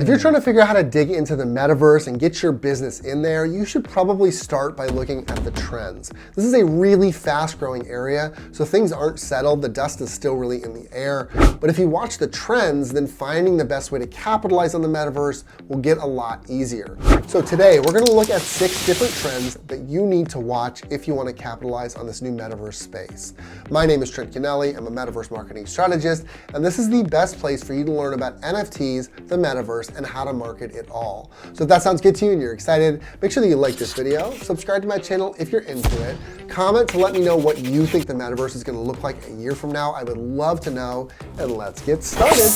If you're trying to figure out how to dig into the metaverse and get your business in there, you should probably start by looking at the trends. This is a really fast-growing area, so things aren't settled. The dust is still really in the air. But if you watch the trends, then finding the best way to capitalize on the metaverse will get a lot easier. So today, we're going to look at 6 different trends that you need to watch if you want to capitalize on this new metaverse space. My name is Trent Kennelly. I'm a metaverse marketing strategist, and this is the best place for you to learn about NFTs, the metaverse, and how to market it all. So if that sounds good to you and you're excited, make sure that you like this video, subscribe to my channel if you're into it, comment to let me know what you think the metaverse is going to look like a year from now. I would love to know, and let's get started.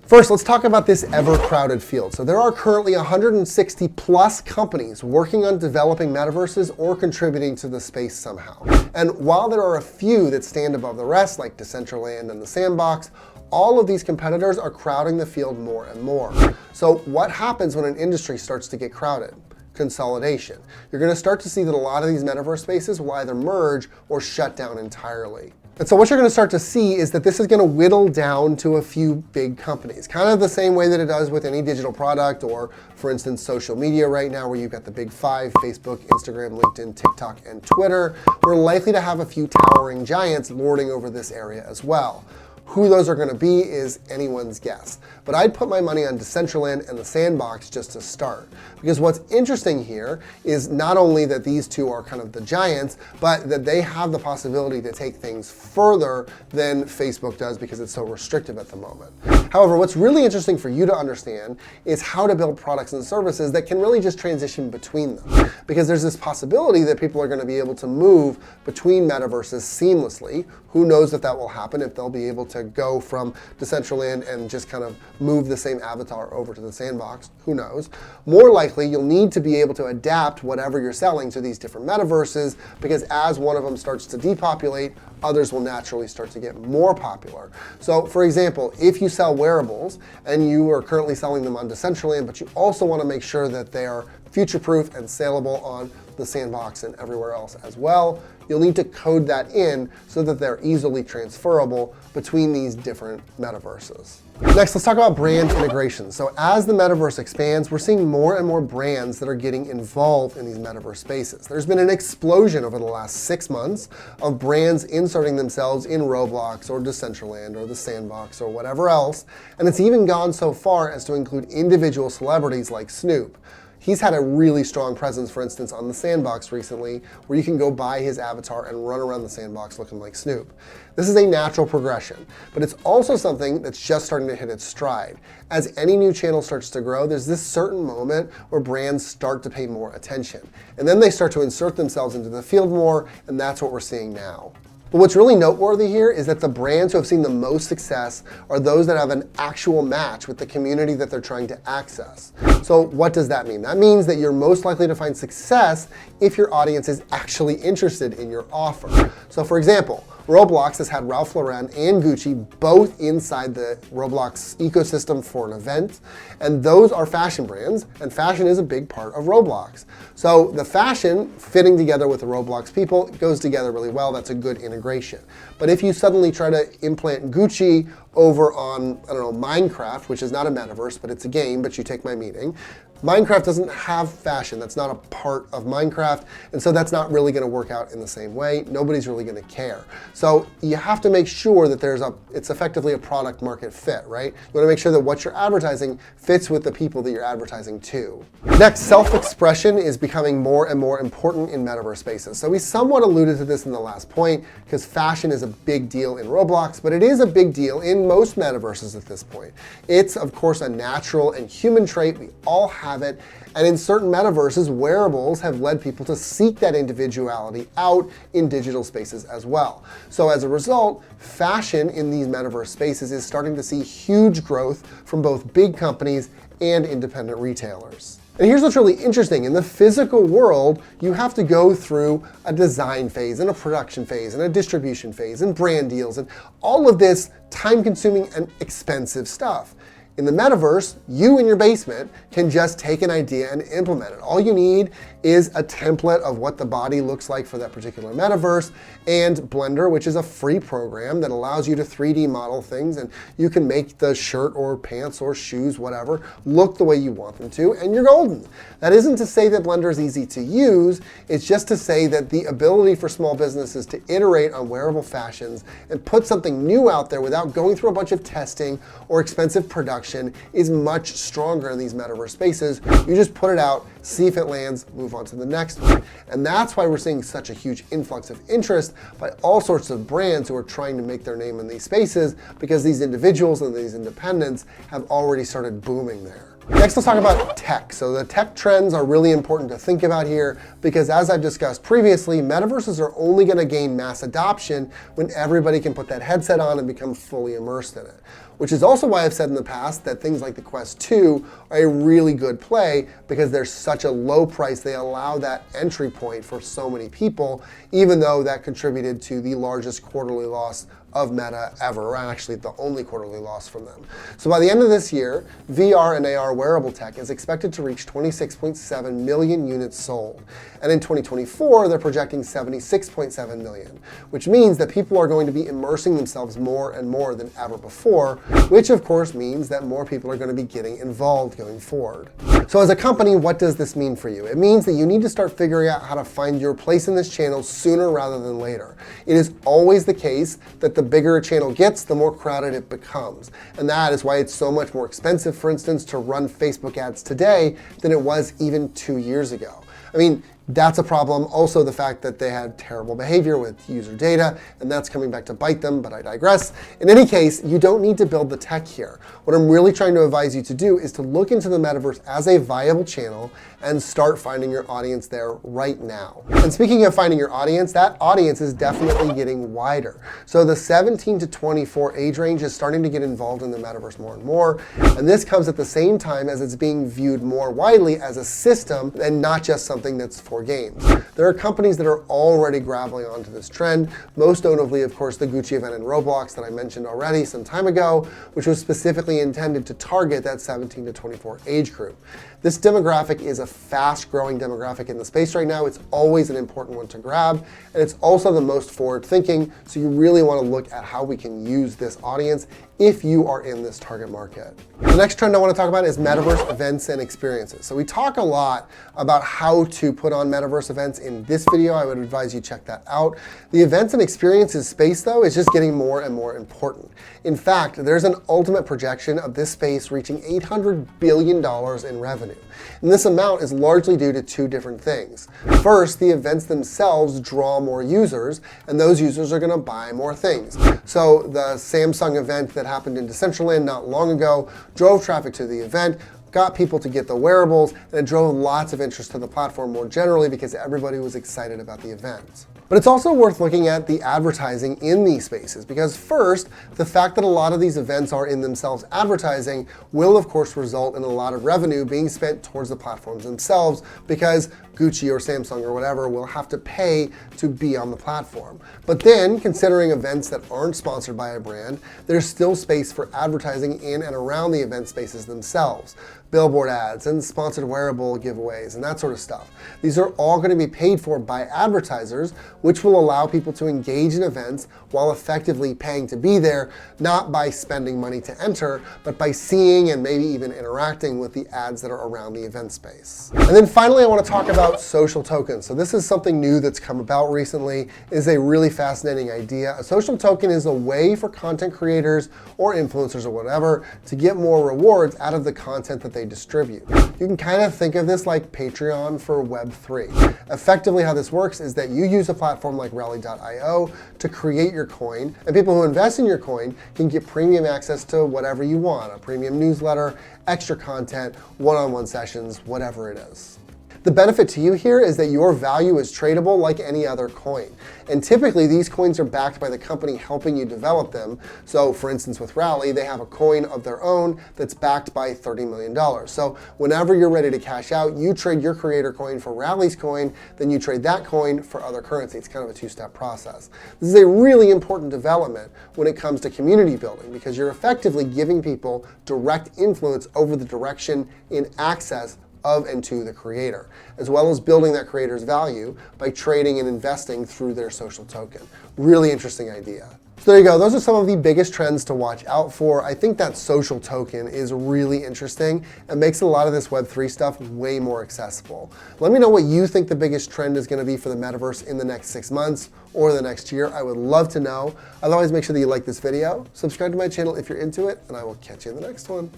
First, let's talk about this ever-crowded field. So there are currently 160 plus companies working on developing metaverses or contributing to the space somehow. And while there are a few that stand above the rest, like Decentraland and the Sandbox, all of these competitors are crowding the field more and more. So what happens when an industry starts to get crowded? Consolidation. You're going to start to see that a lot of these metaverse spaces will either merge or shut down entirely. And so what you're going to start to see is that this is going to whittle down to a few big companies, kind of the same way that it does with any digital product or, for instance, social media right now, where you've got the big 5, Facebook, Instagram, LinkedIn, TikTok, and Twitter. We're likely to have a few towering giants lording over this area as well. Who those are going to be is anyone's guess. But I'd put my money on Decentraland and the Sandbox just to start. Because what's interesting here is not only that these two are kind of the giants, but that they have the possibility to take things further than Facebook does because it's so restrictive at the moment. However, what's really interesting for you to understand is how to build products and services that can really just transition between them. Because there's this possibility that people are going to be able to move between metaverses seamlessly. Who knows if that will happen, if they'll be able to go from Decentraland and just kind of move the same avatar over to the Sandbox. Who knows? More likely, you'll need to be able to adapt whatever you're selling to these different metaverses, because as one of them starts to depopulate, others will naturally start to get more popular. So for example, if you sell wearables and you are currently selling them on Decentraland, but you also want to make sure that they are future-proof and saleable on the Sandbox and everywhere else as well, you'll need to code that in so that they're easily transferable between these different metaverses. Next, let's talk about brand integration. So as the metaverse expands, we're seeing more and more brands that are getting involved in these metaverse spaces. There's been an explosion over the last 6 months of brands inserting themselves in Roblox or Decentraland or the Sandbox or whatever else, and it's even gone so far as to include individual celebrities like Snoop. He's had a really strong presence, for instance, on the Sandbox recently, where you can go buy his avatar and run around the Sandbox looking like Snoop. This is a natural progression, but it's also something that's just starting to hit its stride. As any new channel starts to grow, there's this certain moment where brands start to pay more attention. And then they start to insert themselves into the field more, and that's what we're seeing now. But what's really noteworthy here is that the brands who have seen the most success are those that have an actual match with the community that they're trying to access. So what does that mean? That means that you're most likely to find success if your audience is actually interested in your offer. So for example, Roblox has had Ralph Lauren and Gucci both inside the Roblox ecosystem for an event, and those are fashion brands, and fashion is a big part of Roblox. So the fashion fitting together with the Roblox people goes together really well. That's a good integration. But if you suddenly try to implant Gucci over on, I don't know, Minecraft, which is not a metaverse, but it's a game, but you take my meaning, Minecraft doesn't have fashion. That's not a part of Minecraft, and so that's not really going to work out in the same way. Nobody's really going to care. So you have to make sure that it's effectively a product market fit, right? You want to make sure that what you're advertising fits with the people that you're advertising to. Next, self-expression is becoming more and more important in metaverse spaces. So we somewhat alluded to this in the last point, because fashion is a big deal in Roblox, but it is a big deal in most metaverses at this point. It's, of course, a natural and human trait. We all have it. And in certain metaverses, wearables have led people to seek that individuality out in digital spaces as well. So as a result, fashion in these metaverse spaces is starting to see huge growth from both big companies and independent retailers. And here's what's really interesting. In the physical world, you have to go through a design phase and a production phase and a distribution phase and brand deals and all of this time-consuming and expensive stuff. In the metaverse, you in your basement can just take an idea and implement it. All you need is a template of what the body looks like for that particular metaverse, and Blender, which is a free program that allows you to 3D model things, and you can make the shirt or pants or shoes, whatever, look the way you want them to, and you're golden. That isn't to say that Blender is easy to use, it's just to say that the ability for small businesses to iterate on wearable fashions and put something new out there without going through a bunch of testing or expensive production is much stronger in these metaverse spaces. You just put it out, see if it lands, move on to the next one. And that's why we're seeing such a huge influx of interest by all sorts of brands who are trying to make their name in these spaces, because these individuals and these independents have already started booming there. Next, let's talk about tech. So the tech trends are really important to think about here, because as I've discussed previously, metaverses are only going to gain mass adoption when everybody can put that headset on and become fully immersed in it. Which is also why I've said in the past that things like the Quest 2 are a really good play, because they're such a low price. They allow that entry point for so many people, even though that contributed to the largest quarterly loss of Meta ever, or actually the only quarterly loss from them. So by the end of this year, VR and AR wearable tech is expected to reach 26.7 million units sold. And in 2024, they're projecting 76.7 million, which means that people are going to be immersing themselves more and more than ever before, which of course means that more people are going to be getting involved going forward. So as a company, what does this mean for you? It means that you need to start figuring out how to find your place in this channel sooner rather than later. It is always the case that the bigger a channel gets, the more crowded it becomes. And that is why it's so much more expensive, for instance, to run Facebook ads today than it was even 2 years ago. I mean, that's a problem. Also, the fact that they had terrible behavior with user data, and that's coming back to bite them, but I digress. In any case, you don't need to build the tech here. What I'm really trying to advise you to do is to look into the metaverse as a viable channel and start finding your audience there right now. And speaking of finding your audience, that audience is definitely getting wider. So the 17 to 24 age range is starting to get involved in the metaverse more and more, and this comes at the same time as it's being viewed more widely as a system and not just something that's for games. There are companies that are already grappling onto this trend, most notably, of course, the Gucci event in Roblox that I mentioned already some time ago, which was specifically intended to target that 17 to 24 age group. This demographic is a fast-growing demographic in the space right now. It's always an important one to grab, and it's also the most forward-thinking, so you really want to look at how we can use this audience if you are in this target market. The next trend I want to talk about is metaverse events and experiences. So we talk a lot about how to put on metaverse events in this video. I would advise you check that out. The events and experiences space, though, is just getting more and more important. In fact, there's an ultimate projection of this space reaching $800 billion in revenue. And this amount is largely due to two different things. First, the events themselves draw more users, and those users are going to buy more things. So the Samsung event that happened in Decentraland not long ago drove traffic to the event, got people to get the wearables, and it drove lots of interest to the platform more generally because everybody was excited about the event. But it's also worth looking at the advertising in these spaces, because first, the fact that a lot of these events are in themselves advertising will of course result in a lot of revenue being spent towards the platforms themselves, because Gucci or Samsung or whatever will have to pay to be on the platform. But then, considering events that aren't sponsored by a brand, there's still space for advertising in and around the event spaces themselves. Billboard ads and sponsored wearable giveaways and that sort of stuff. These are all going to be paid for by advertisers, which will allow people to engage in events while effectively paying to be there, not by spending money to enter, but by seeing and maybe even interacting with the ads that are around the event space. And then finally, I want to talk about social tokens. So this is something new that's come about recently. It is a really fascinating idea. A social token is a way for content creators or influencers or whatever to get more rewards out of the content that they distribute. You can kind of think of this like Patreon for Web3. Effectively, how this works is that you use a platform like Rally.io to create your coin, and people who invest in your coin can get premium access to whatever you want, a premium newsletter, extra content, one-on-one sessions, whatever it is. The benefit to you here is that your value is tradable like any other coin. And typically these coins are backed by the company helping you develop them. So for instance, with Rally, they have a coin of their own that's backed by $30 million. So whenever you're ready to cash out, you trade your creator coin for Rally's coin, then you trade that coin for other currency. It's kind of a two-step process. This is a really important development when it comes to community building because you're effectively giving people direct influence over the direction in access of and to the creator, as well as building that creator's value by trading and investing through their social token. Really interesting idea. So there you go. Those are some of the biggest trends to watch out for. I think that social token is really interesting and makes a lot of this Web3 stuff way more accessible. Let me know what you think the biggest trend is going to be for the metaverse in the next 6 months or the next year. I would love to know. Otherwise, make sure that you like this video, subscribe to my channel if you're into it, and I will catch you in the next one.